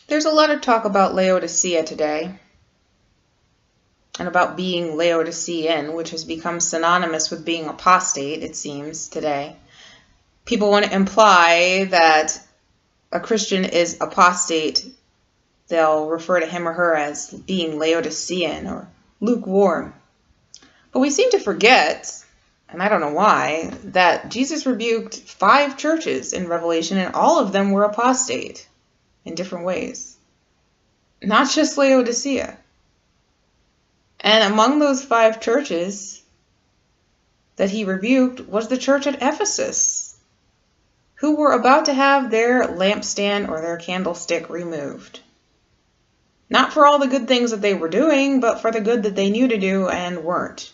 There's a lot of talk about Laodicea today and about being Laodicean, which has become synonymous with being apostate, it seems, today. People want to imply that a Christian is apostate. They'll refer to him or her as being Laodicean or lukewarm. But we seem to forget, and I don't know why, that Jesus rebuked 5 churches in Revelation, and all of them were apostate in different ways. Not just Laodicea. And among those 5 churches that he rebuked was the church at Ephesus, who were about to have their lampstand or their candlestick removed. Not for all the good things that they were doing, but for the good that they knew to do and weren't.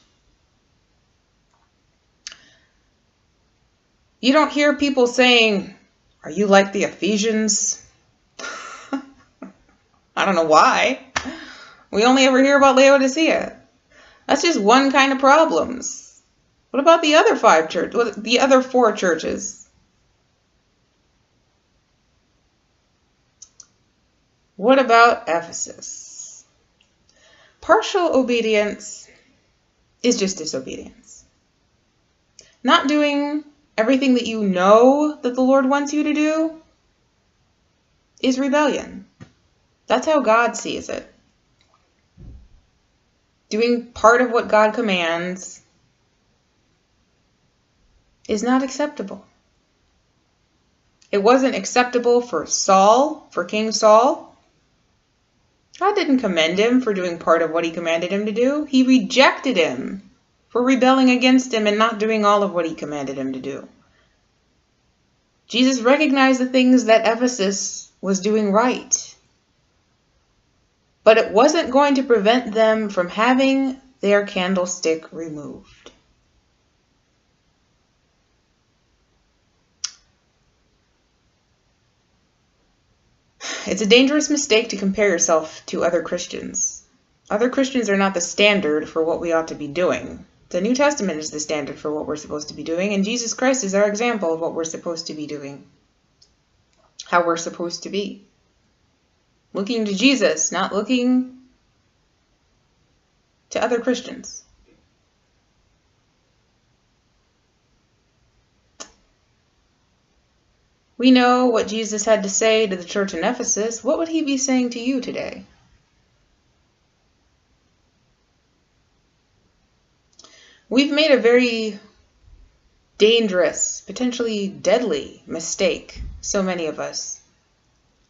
You don't hear people saying, "Are you like the Ephesians?" I don't know why. We only ever hear about Laodicea. That's just one kind of problems. What about the other 5 churches? The other 4 churches? What about Ephesus? Partial obedience is just disobedience. Not doing everything that you know that the Lord wants you to do is rebellion. That's how God sees it. Doing part of what God commands is not acceptable. It wasn't acceptable for Saul, for King Saul. God didn't commend him for doing part of what he commanded him to do. He rejected him for rebelling against him and not doing all of what he commanded him to do. Jesus recognized the things that Ephesus was doing right, but it wasn't going to prevent them from having their candlestick removed. It's a dangerous mistake to compare yourself to other Christians. Other Christians are not the standard for what we ought to be doing. The New Testament is the standard for what we're supposed to be doing, and Jesus Christ is our example of what we're supposed to be doing, how we're supposed to be. Looking to Jesus, not looking to other Christians. We know what Jesus had to say to the church in Ephesus. What would he be saying to you today? We've made a very dangerous, potentially deadly mistake, so many of us,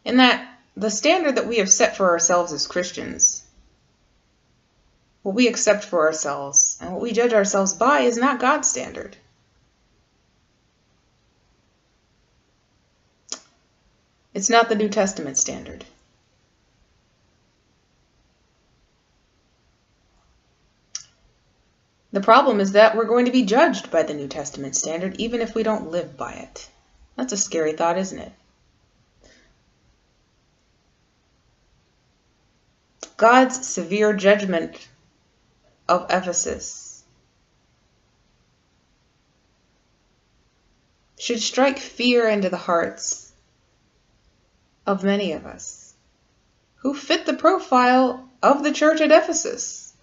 in that the standard that we have set for ourselves as Christians, what we accept for ourselves and what we judge ourselves by, is not God's standard. It's not the New Testament standard. The problem is that we're going to be judged by the New Testament standard, even if we don't live by it. That's a scary thought, isn't it? God's severe judgment of Ephesus should strike fear into the hearts of many of us who fit the profile of the church at Ephesus,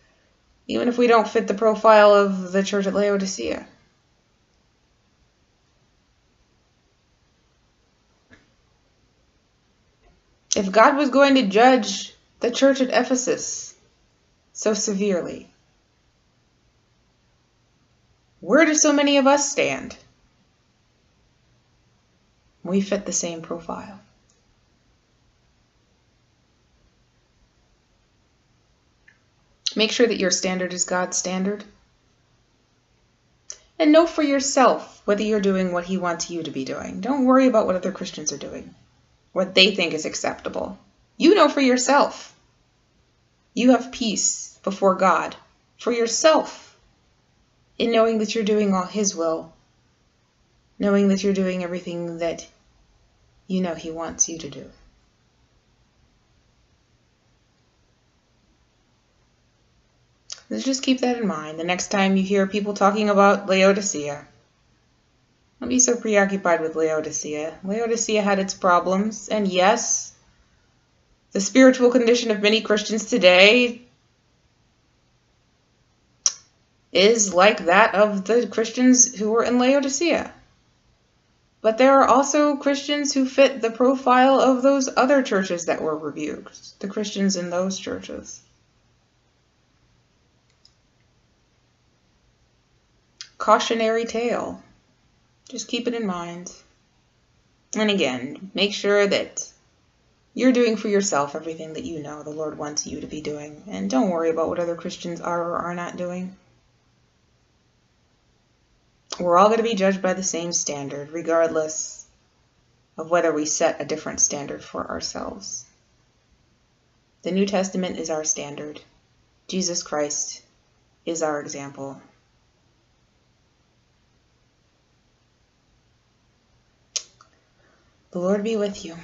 even if we don't fit the profile of the church at Laodicea. If God was going to judge the church at Ephesus so severely, where do so many of us stand? We fit the same profile. Make sure that your standard is God's standard. And know for yourself whether you're doing what he wants you to be doing. Don't worry about what other Christians are doing, what they think is acceptable. You know for yourself. You have peace before God for yourself in knowing that you're doing all his will, knowing that you're doing everything that you know he wants you to do. Let's just keep that in mind the next time you hear people talking about Laodicea. Don't be so preoccupied with Laodicea. Laodicea had its problems, and yes, The spiritual condition of many Christians today is like that of the Christians who were in Laodicea. But there are also Christians who fit the profile of those other churches that were rebuked, the Christians in those churches. Cautionary tale. Just keep it in mind. And again, make sure that you're doing for yourself everything that you know the Lord wants you to be doing. And don't worry about what other Christians are or are not doing. We're all going to be judged by the same standard, regardless of whether we set a different standard for ourselves. The New Testament is our standard. Jesus Christ is our example. The Lord be with you.